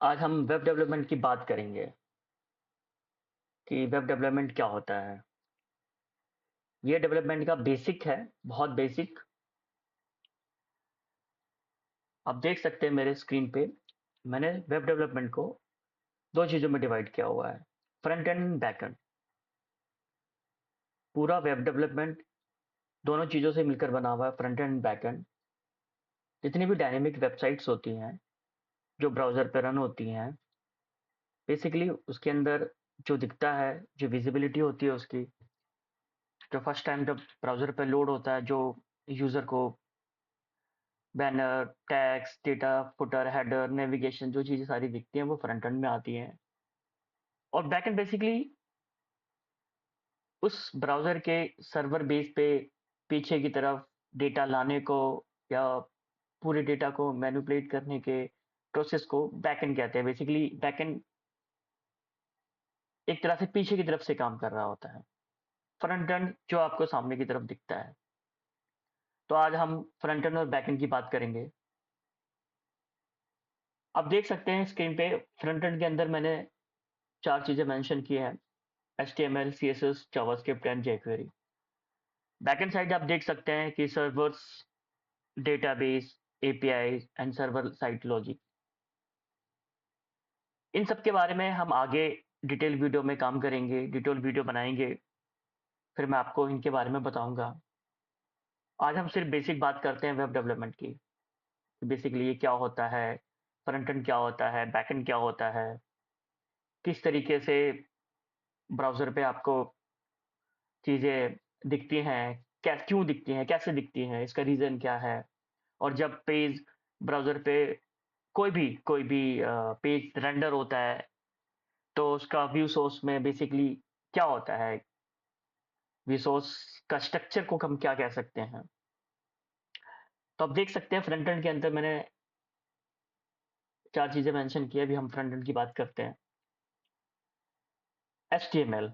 आज हम web development की बात करेंगे कि वेब डेवलपमेंट क्या होता है। ये डेवलपमेंट का बेसिक है, बहुत बेसिक। आप देख सकते हैं मेरे स्क्रीन पे मैंने वेब डेवलपमेंट को दो चीज़ों में डिवाइड किया हुआ है, front end and back and. पूरा वेब डेवलपमेंट दोनों चीज़ों से मिलकर बना हुआ है, फ्रंट एंड बैक एंड। जितनी भी डायनेमिक वेबसाइट्स होती हैं जो ब्राउज़र पे रन होती हैं, बेसिकली उसके अंदर जो दिखता है, जो विजिबिलिटी होती है उसकी, जो फर्स्ट टाइम जब ब्राउज़र पे लोड होता है, जो यूज़र को banner, tags, data, footer, header, navigation जो चीज़ें सारी दिखती हैं वो फ्रंट एंड में आती हैं। और बैक एंड बेसिकली उस ब्राउज़र के सर्वर बेस पे पीछे की तरफ डेटा लाने को या पूरे डेटा को मैनिपुलेट करने के प्रोसेस को बैक एंड कहते हैं। बेसिकली बैक एंड एक तरह से पीछे की तरफ से काम कर रहा होता है, फ्रंट एंड जो आपको सामने की तरफ दिखता है। तो आज हम फ्रंट एंड और बैक एंड की बात करेंगे। आप देख सकते हैं स्क्रीन पे फ्रंट एंड के अंदर मैंने चार चीज़ें मेंशन की हैं: HTML, CSS, JavaScript and jQuery। Backend side आप देख सकते हैं कि servers, database, API and server side logic. इन सब के बारे में हम आगे डिटेल वीडियो में काम करेंगे, डिटेल वीडियो बनाएंगे, फिर मैं आपको इनके बारे में बताऊंगा। आज हम सिर्फ बेसिक बात करते हैं वेब डेवलपमेंट की। बेसिकली ये क्या होता है, फ्रंट एंड क्या होता है, बैक एंड क्या होता है, किस तरीके से ब्राउजर पे आपको चीज़ें दिखती हैं, क्या क्यों दिखती हैं, कैसे दिखती हैं, इसका रीज़न क्या है। और जब पेज ब्राउज़र पे कोई भी पेज रेंडर होता है तो उसका व्यू सोर्स में बेसिकली क्या होता है, व्यू सोर्स का स्ट्रक्चर को हम क्या कह सकते हैं। तो आप देख सकते हैं फ्रंट एंड के अंदर मैंने चार चीज़ें मेंशन की है। अभी हम फ्रंट एंड की बात करते हैं। HTML।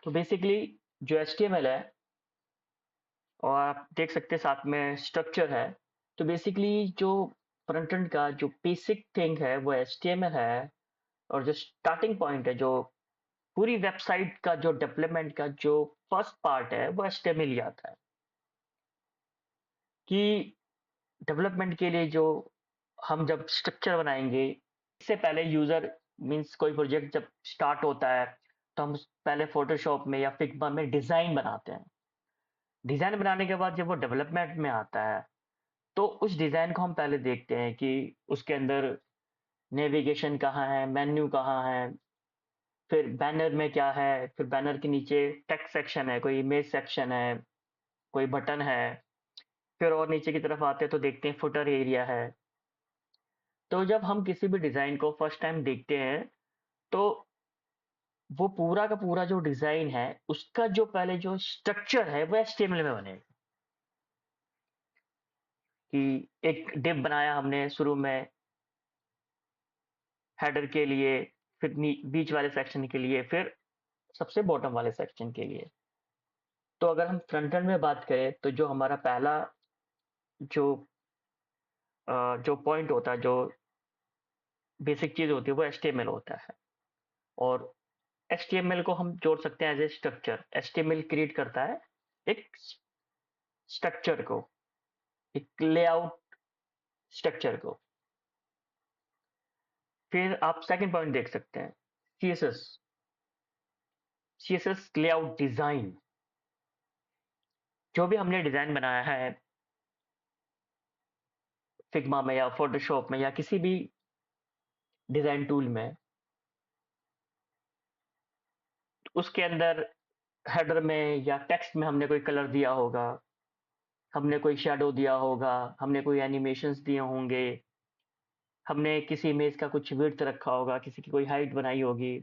तो बेसिकली जो HTML है, और आप देख सकते हैं साथ में स्ट्रक्चर है। तो बेसिकली जो फ्रंट एंड का जो बेसिक थिंग है वो HTML है। और जो स्टार्टिंग पॉइंट है, जो पूरी वेबसाइट का जो डेवलपमेंट का जो फर्स्ट पार्ट है वो HTML ही आता है। कि डेवलपमेंट के लिए जो हम जब स्ट्रक्चर बनाएंगे, इससे पहले यूजर मीन्स कोई प्रोजेक्ट जब स्टार्ट होता है तो हम पहले फोटोशॉप में या फिग्मा में डिजाइन बनाते हैं। डिजाइन बनाने के बाद जब वो डेवलपमेंट में आता है तो उस डिजाइन को हम पहले देखते हैं कि उसके अंदर नेविगेशन कहाँ है, मेन्यू कहाँ है, फिर बैनर में क्या है, फिर बैनर के नीचे टेक्स्ट सेक्शन है, कोई इमेज सेक्शन है, कोई बटन है। फिर और नीचे की तरफ आते हैं तो देखते हैं फुटर एरिया है। तो जब हम किसी भी डिजाइन को फर्स्ट टाइम देखते हैं तो वो पूरा का पूरा जो डिजाइन है उसका जो पहले जो स्ट्रक्चर है वो HTML में बनेगा। कि एक डिव बनाया हमने शुरू में हेडर के लिए, फिर बीच वाले सेक्शन के लिए, फिर सबसे बॉटम वाले सेक्शन के लिए। तो अगर हम फ्रंट एंड में बात करें तो जो हमारा पहला जो जो पॉइंट होता है, जो बेसिक चीज होती है वो HTML होता है। और HTML को हम जोड़ सकते हैं as a structure. HTML create करता है एक स्ट्रक्चर को, एक लेआउट स्ट्रक्चर को। फिर आप सेकंड पॉइंट देख सकते हैं, CSS। CSS layout design. जो भी हमने डिजाइन बनाया है फिग्मा में या फोटोशॉप में या किसी भी डिजाइन टूल में, उसके अंदर हेडर में या टेक्स्ट में हमने कोई कलर दिया होगा, हमने कोई शेडो दिया होगा, हमने कोई एनिमेशंस दिए होंगे, हमने किसी इमेज का कुछ विड्थ रखा होगा, किसी की कोई हाइट बनाई होगी,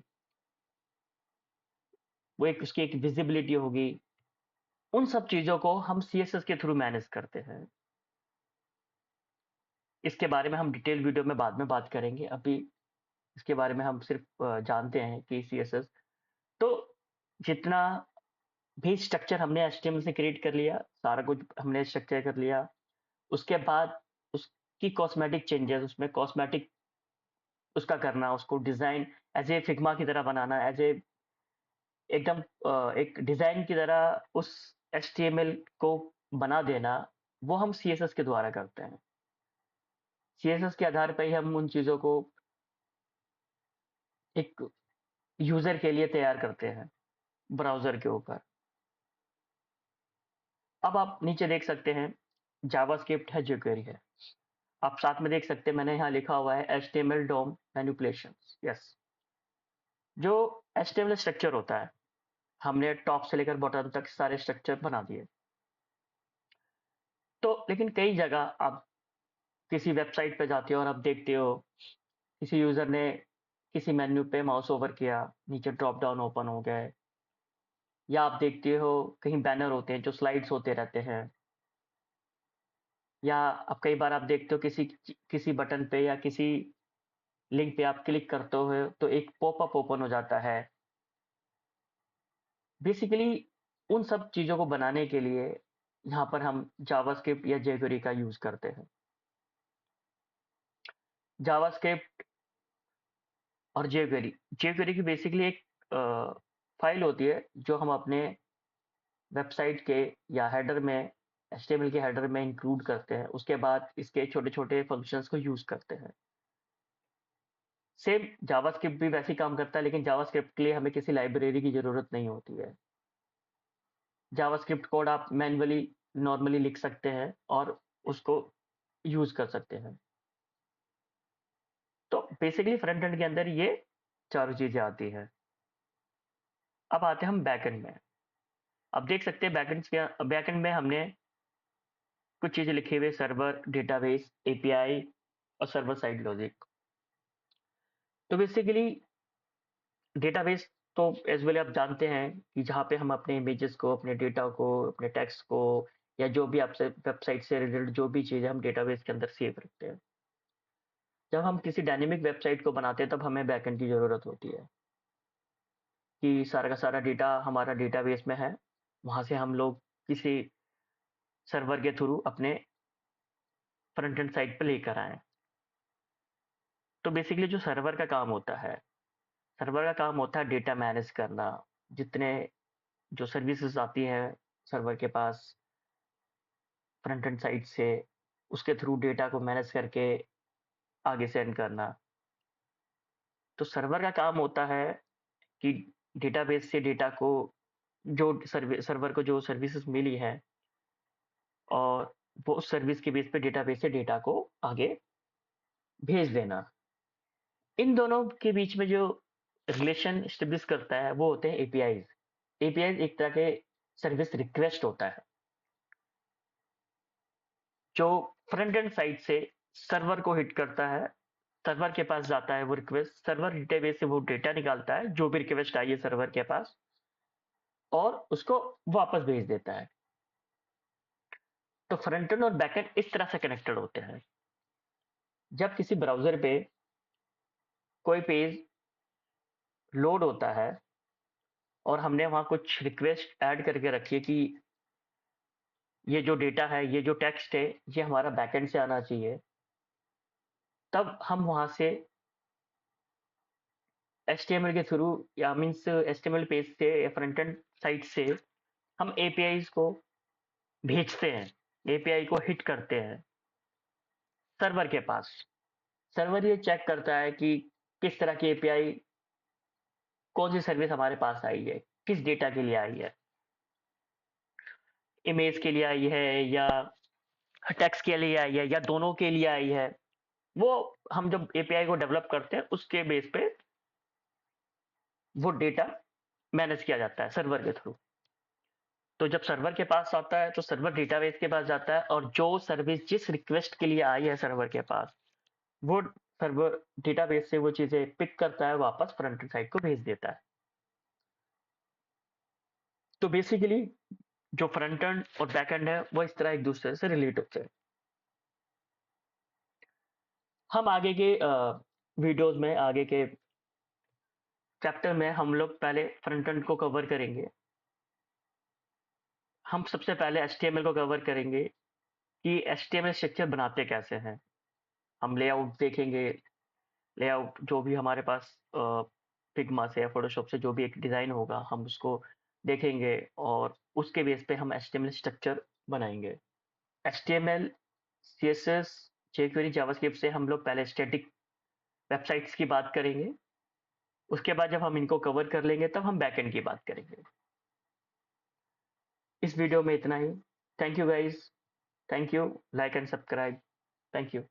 वो एक उसकी एक विजिबिलिटी होगी। उन सब चीजों को हम CSS के थ्रू मैनेज करते हैं। इसके बारे में हम डिटेल वीडियो में बाद में बात करेंगे। अभी इसके बारे में हम सिर्फ जानते हैं कि CSS। तो जितना भी स्ट्रक्चर हमने HTML से क्रिएट कर लिया, सारा कुछ हमने स्ट्रक्चर कर लिया। उसके बाद उसकी कॉस्मेटिक चेंजेस, उसमें कॉस्मेटिक उसका करना, उसको डिज़ाइन एज़ ए फिग्मा की तरह बनाना, एज़ ए एकदम एक डिज़ाइन की तरह उस एचटीएमएल को बना देना, वो हम सीएसएस के द्वारा करते हैं। सीएसएस के आधार पे ही हम उन चीज़ों को एक यूज़र के लिए तैयार करते हैं, ब्राउज़र के ऊपर। अब आप नीचे देख सकते हैं, जावास्क्रिप्ट है, jQuery है। आप साथ में देख सकते हैं, मैंने यहाँ लिखा हुआ है एचटीएमएल डॉम मैनिपुलेशंस। यस, जो एचटीएमएल स्ट्रक्चर होता है, हमने टॉप से लेकर बॉटम तक सारे स्ट्रक्चर बना दिए। तो लेकिन कई जगह आप किसी वेबसाइट पे जाते हो और आप देखते हो किसी यूजर ने किसी मेन्यू पे माउस ओवर किया, नीचे ड्रॉप डाउन ओपन हो गए, या आप देखते हो कहीं बैनर होते हैं जो स्लाइड्स होते रहते हैं, या अब कई बार आप देखते हो किसी बटन पे या किसी लिंक पे आप क्लिक करते हो तो एक पॉपअप ओपन हो जाता है। बेसिकली उन सब चीज़ों को बनाने के लिए यहाँ पर हम जावास्क्रिप्ट या jQuery का यूज़ करते हैं। जावास्क्रिप्ट और jQuery की बेसिकली एक फाइल होती है जो हम अपने वेबसाइट के या हेडर में, एचटीएमएल के हेडर में इंक्लूड करते हैं। उसके बाद इसके छोटे-छोटे फंक्शंस को यूज़ करते हैं। सेम जावास्क्रिप्ट भी वैसे ही काम करता है, लेकिन जावास्क्रिप्ट के लिए हमें किसी लाइब्रेरी की ज़रूरत नहीं होती है। जावास्क्रिप्ट कोड आप मैन्युअली नॉर्मली लिख सकते हैं और उसको यूज़ कर सकते हैं। तो बेसिकली फ्रंट एंड के अंदर ये चारों चीज़ें आती हैं। अब आते हैं हम बैकएंड में। अब देख सकते हैं बैकएंड में हमने कुछ चीज़ें लिखी हुई है, सर्वर, डेटाबेस, एपीआई और सर्वर साइड लॉजिक। तो बेसिकली डेटाबेस तो एज़ वेल आप जानते हैं कि जहाँ पे हम अपने इमेजेस को, अपने डेटा को, अपने टेक्स्ट को, या जो भी आपसे वेबसाइट से रिलेटेड जो भी चीज़ है हम डेटाबेस के अंदर सेव रखते हैं। जब हम किसी डायनेमिक वेबसाइट को बनाते हैं तब हमें बैकएंड की ज़रूरत होती है कि सारा का सारा डेटा हमारा डेटाबेस में है। वहाँ से हम लोग किसी सर्वर के थ्रू अपने फ्रंट एंड साइट पे लेकर आएँ। तो बेसिकली जो सर्वर का काम होता है डेटा मैनेज करना। जितने जो सर्विसेज़ आती हैं सर्वर के पास फ्रंट एंड साइड से, उसके थ्रू डेटा को मैनेज करके आगे सेंड करना। तो सर्वर का काम होता है कि डेटाबेस से डेटा को, जो सर्वर को जो सर्विसेज मिली है, और वो उस सर्विस के बेस पे डेटाबेस से डेटा को आगे भेज देना। इन दोनों के बीच में जो रिलेशन एस्टेब्लिश करता है वो होते हैं एपीआईज। एपीआईज एक तरह के सर्विस रिक्वेस्ट होता है जो फ्रंट एंड साइड से सर्वर को हिट करता है। सर्वर के पास जाता है वो रिक्वेस्ट, सर्वर डेटाबेस से वो डेटा निकालता है जो भी रिक्वेस्ट आई है सर्वर के पास, और उसको वापस भेज देता है। तो फ्रंट एंड और बैक एंड इस तरह से कनेक्टेड होते हैं। जब किसी ब्राउजर पे कोई पेज लोड होता है और हमने वहां कुछ रिक्वेस्ट ऐड करके रखी है कि ये जो डेटा है, ये जो टेक्स्ट है, ये हमारा बैकएंड से आना चाहिए, तब हम वहां से एचटीएमएल के थ्रू या मीन्स एचटीएमएल पेज से या फ्रंट एंड साइट से हम एपीआईज को भेजते हैं, एपीआई को हिट करते हैं सर्वर के पास। सर्वर ये चेक करता है कि किस तरह की एपीआई, कौन सी सर्विस हमारे पास आई है, किस डेटा के लिए आई है, इमेज के लिए आई है या टेक्स्ट के लिए आई है या दोनों के लिए आई है। वो हम जब एपीआई को डेवलप करते हैं उसके बेस पे वो डेटा मैनेज किया जाता है सर्वर के थ्रू। तो जब सर्वर के पास आता है तो सर्वर डेटाबेस के पास जाता है, और जो सर्विस जिस रिक्वेस्ट के लिए आई है सर्वर के पास, वो सर्वर डेटाबेस से वो चीजें पिक करता है, वापस फ्रंट साइड को भेज देता है। तो बेसिकली जो फ्रंट एंड और बैक एंड है वो इस तरह एक दूसरे से रिलेट होते हैं। हम आगे के वीडियोस में, आगे के चैप्टर में हम लोग पहले फ्रंट एंड को कवर करेंगे। हम सबसे पहले एचटीएमएल को कवर करेंगे कि एचटीएमएल स्ट्रक्चर बनाते कैसे हैं। हम लेआउट देखेंगे, लेआउट जो भी हमारे पास फिग्मा से या फोटोशॉप से जो भी एक डिज़ाइन होगा, हम उसको देखेंगे और उसके बेस पे हम एचटीएमएल स्ट्रक्चर बनाएँगे। एचटीएमएल, सीएसएस, जेक्वेरी, जावास्क्रिप्ट से हम लोग पहले स्टैटिक वेबसाइट्स की बात करेंगे। उसके बाद जब हम इनको कवर कर लेंगे तब हम बैकएंड की बात करेंगे। इस वीडियो में इतना ही। Thank you guys. Thank you. Like and subscribe. Thank you.